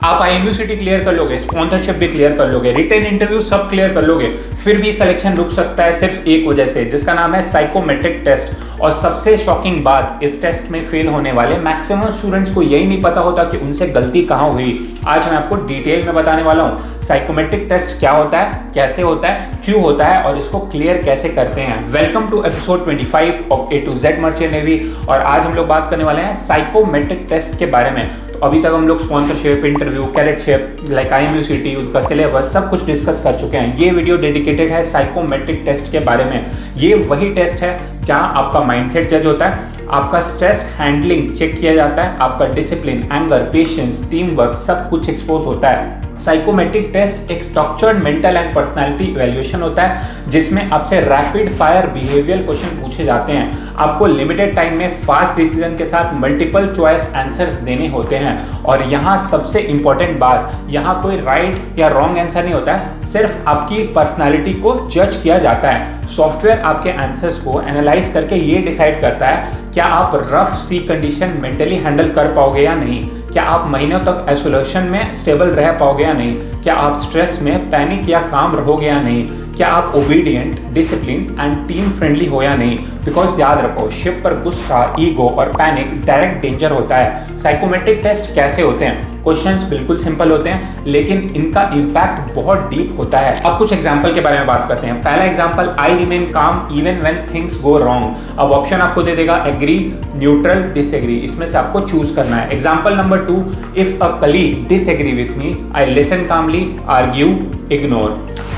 आप IMU clear कर लोगे, स्पॉन्सरशिप भी क्लियर कर लोगे, रिटन इंटरव्यू सब क्लियर कर लोगे, फिर भी सिलेक्शन रुक सकता है सिर्फ एक वजह से, जिसका नाम है साइकोमेट्रिक टेस्ट। और सबसे शॉकिंग बात, इस टेस्ट में फेल होने वाले मैक्सिमम स्टूडेंट्स को यही नहीं पता होता कि उनसे गलती कहां हुई। आज मैं आपको डिटेल में बताने वाला हूं साइकोमेट्रिक टेस्ट क्या होता है, कैसे होता है, क्यों होता है और इसको क्लियर कैसे करते हैं। वेलकम टू एपिसोड 25 ऑफ A to Z merchant navy. और आज हम लोग बात करने वाले हैं साइकोमेट्रिक टेस्ट के बारे में। तो अभी तक हम लोग स्पॉन्सरशिप, इंटरव्यू, कैडेटशिप, लाइक आईएमयू, उसका सिलेबस सब कुछ डिस्कस कर चुके हैं। ये वीडियो डेडिकेटेड है साइकोमेट्रिक टेस्ट के बारे में। ये वही टेस्ट है जहां आपका माइंडसेट जज होता है, आपका स्ट्रेस हैंडलिंग चेक किया जाता है, आपका discipline, anger, patience, team work सब कुछ एक्सपोज होता है। साइकोमेट्रिक टेस्ट एक structured mental and personality evaluation होता है जिसमें आपसे रैपिड फायर बिहेवियर क्वेश्चन पूछे जाते हैं। आपको लिमिटेड टाइम में फास्ट डिसीजन के साथ मल्टीपल चॉइस आंसर्स देने होते हैं। और यहाँ सबसे इंपॉर्टेंट बात, यहाँ कोई राइट या रॉन्ग आंसर नहीं होता है, सिर्फ आपकी पर्सनालिटी को जज किया जाता है। सॉफ्टवेयर आपके आंसर्स को एनालाइज करके ये डिसाइड करता है क्या आप रफ सी कंडीशन मेंटली हैंडल कर पाओगे या नहीं, क्या आप महीनों तक आइसोलेशन में स्टेबल रह पाओगे या नहीं, क्या आप स्ट्रेस में पैनिक या काम रहोगे या नहीं, क्या आप obedient, discipline and team friendly हो या नहीं। बिकॉज याद रखो, शिप पर गुस्सा, ईगो और पैनिक डायरेक्ट डेंजर होता है। साइकोमेट्रिक टेस्ट कैसे होते हैं? क्वेश्चंस बिल्कुल सिंपल होते हैं लेकिन इनका इंपैक्ट बहुत डीप होता है। अब कुछ एग्जांपल के बारे में बात करते हैं। पहला एग्जांपल, आई रिमेन काम even when things go wrong. अब ऑप्शन आपको दे देगा एग्री, न्यूट्रल, डिसएग्री। इसमें से आपको चूज करना है। Example number 2, if a colleague disagree with me, I listen calmly, argue, ignore.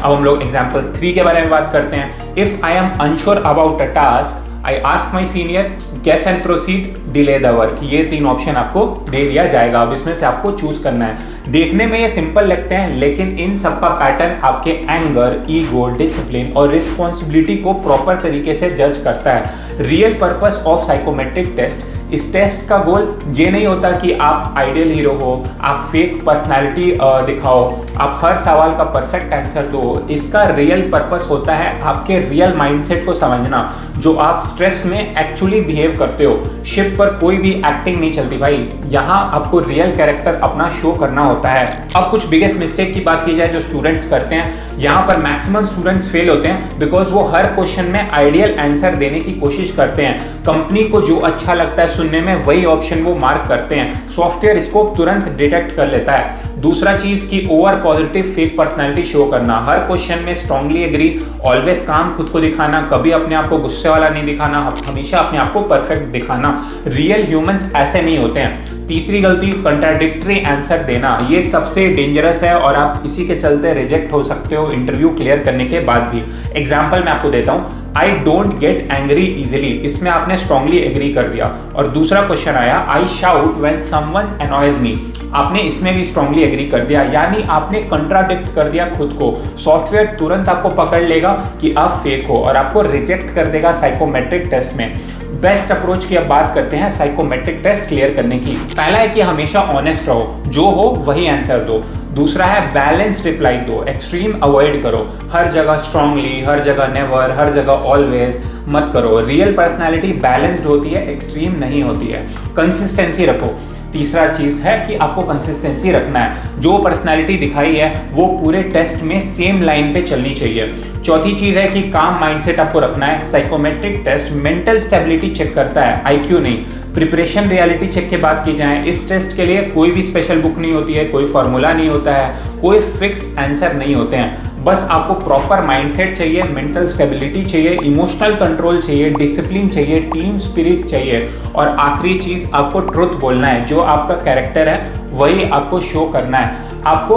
अब हम लोग एग्जांपल 3 के बारे में बात करते हैं। If I am unsure about a task, I ask my senior, guess and proceed, delay the work. ये 3 ऑप्शन आपको दे दिया जाएगा। अब इसमें से आपको चूज करना है। देखने में ये सिंपल लगते हैं लेकिन इन सब का पैटर्न आपके एंगर, ईगो, डिसिप्लिन और रिस्पॉन्सिबिलिटी को प्रॉपर तरीके से जज करता है। Real purpose of psychometric test, इस टेस्ट का गोल ये नहीं होता कि आप आइडियल हीरो हो, आप फेक पर्सनालिटी दिखाओ, आप हर सवाल का परफेक्ट आंसर दो। इसका रियल पर्पस होता है आपके रियल माइंडसेट को समझना, जो आप स्ट्रेस में एक्चुअली बिहेव करते हो। शिप पर कोई भी एक्टिंग नहीं चलती भाई, यहाँ आपको रियल कैरेक्टर अपना शो करना होता है। अब कुछ बिगेस्ट मिस्टेक की बात की जाए जो स्टूडेंट्स करते हैं, यहाँ पर मैक्सिमम स्टूडेंट्स फेल होते हैं बिकॉज वो हर क्वेश्चन में आइडियल आंसर देने की कोशिश करते हैं। कंपनी को जो अच्छा लगता है सुनने में वही ऑप्शन वो मार्क करते हैं। सॉफ्टवेयर इसको तुरंत डिटेक्ट कर लेता है। दूसरा चीज की over positive fake personality show करना, हर क्वेश्चन में स्ट्रांगली एग्री, ऑलवेज काम खुद को दिखाना, कभी अपने आप को गुस्से वाला नहीं दिखाना, हमेशा अपने आप को परफेक्ट दिखाना। रियल ह्यूमंस ऐसे नहीं होते हैं। तीसरी गलती, कंट्राडिक्टरी आंसर देना, ये सबसे डेंजरस है और आप इसी के चलते रिजेक्ट हो सकते हो इंटरव्यू क्लियर करने के बाद भी। एग्जाम्पल मैं आपको देता हूं, I don't get angry easily, इसमें आपने स्ट्रांगली एग्री कर दिया। और दूसरा क्वेश्चन आया, I shout when someone annoys me, आपने इसमें भी स्ट्रांगली एग्री कर दिया, यानी आपने कंट्राडिक्ट कर दिया खुद को। सॉफ्टवेयर तुरंत आपको पकड़ लेगा कि आप फेक हो और आपको रिजेक्ट कर देगा साइकोमेट्रिक टेस्ट में। बेस्ट अप्रोच की अब बात करते हैं साइकोमेट्रिक टेस्ट क्लियर करने की। पहला है कि हमेशा ऑनेस्ट रहो, जो हो वही आंसर दो। दूसरा है बैलेंस रिप्लाई दो, एक्सट्रीम अवॉइड करो, हर जगह स्ट्रांगली, हर जगह नेवर, हर जगह ऑलवेज मत करो। रियल पर्सनालिटी बैलेंस्ड होती है, एक्सट्रीम नहीं होती है। कंसिस्टेंसी रखो। तीसरा चीज है कि आपको कंसिस्टेंसी रखना है, जो पर्सनालिटी दिखाई है वो पूरे टेस्ट में सेम लाइन पे चलनी चाहिए। चौथी चीज है कि काम माइंडसेट आपको रखना है। Psychometric test mental stability check करता है, आईक्यू नहीं। प्रिपरेशन रियलिटी चेक की बात की जाए, इस टेस्ट के लिए कोई भी स्पेशल बुक नहीं होती है, कोई फॉर्मूला नहीं होता है, कोई फिक्स्ड आंसर नहीं होते हैं। बस आपको प्रॉपर माइंडसेट चाहिए, मेंटल स्टेबिलिटी चाहिए, इमोशनल कंट्रोल चाहिए, डिसिप्लिन चाहिए, टीम स्पिरिट चाहिए और आखिरी चीज आपको ट्रुथ बोलना है। जो आपका कैरेक्टर है वही आपको शो करना है। आपको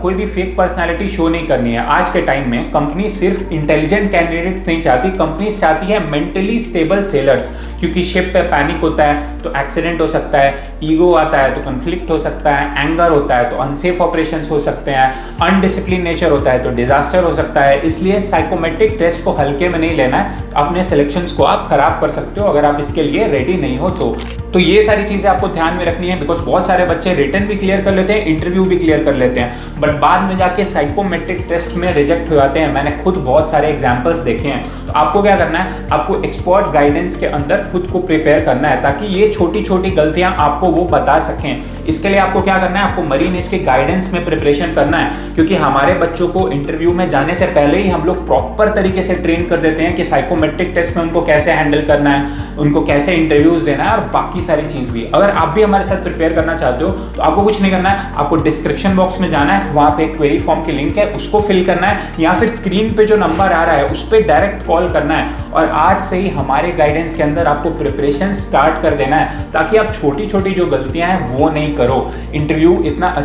कोई भी फेक पर्सनालिटी शो नहीं करनी है। आज के टाइम में कंपनी सिर्फ इंटेलिजेंट कैंडिडेट्स नहीं चाहती, कंपनी चाहती है मेंटली स्टेबल सेलर्स, क्योंकि शिप पे पैनिक होता है तो एक्सीडेंट हो सकता है, ईगो आता है तो कन्फ्लिक्ट हो सकता है, एंगर होता है तो अनसेफ ऑपरेशंस हो सकते हैं, अनडिसिप्लिन नेचर होता है तो डिजास्टर हो सकता है। इसलिए साइकोमेट्रिक टेस्ट को हल्के में नहीं लेना है, अपने सिलेक्शंस को आप खराब कर सकते हो अगर आप इसके लिए रेडी नहीं हो तो। तो ये सारी चीजें आपको ध्यान में रखनी है, बिकॉज बहुत सारे बच्चे रिटन भी क्लियर कर लेते हैं, इंटरव्यू भी क्लियर कर लेते हैं, बट बाद में जाके साइकोमेट्रिक टेस्ट में रिजेक्ट हो जाते हैं। मैंने खुद बहुत सारे एग्जांपल्स देखे हैं। तो आपको क्या करना है, आपको एक्सपर्ट गाइडेंस के अंदर खुद को प्रिपेयर करना है ताकि ये छोटी छोटी गलतियां आपको वो बता सकें। इसके लिए आपको क्या करना है, आपको मरीन एज के गाइडेंस में प्रिपरेशन करना है, क्योंकि हमारे बच्चों को इंटरव्यू में जाने से पहले ही हम लोग प्रॉपर तरीके से ट्रेन कर देते हैं कि साइकोमेट्रिक टेस्ट में उनको कैसे हैंडल करना है, उनको कैसे इंटरव्यूज देना है और बाकी सारी चीज भी। अगर आप भी हमारे साथ प्रिपेयर करना चाहते हो तो आपको कुछ नहीं करना है, आपको डिस्क्रिप्शन बॉक्स में जाना है, वहां पे एक क्वेरी फॉर्म की लिंक है, उसको फिल करना है, या फिर स्क्रीन पे जो नंबर आ रहा है उस पर डायरेक्ट कॉल करना है और आज से ही हमारे गाइडेंस के अंदर आपको प्रिपरेशन स्टार्ट कर देना है ताकि आप छोटी छोटी जो गलतियां हैं वो नहीं करो। इंटरव्यू इतना अच्छा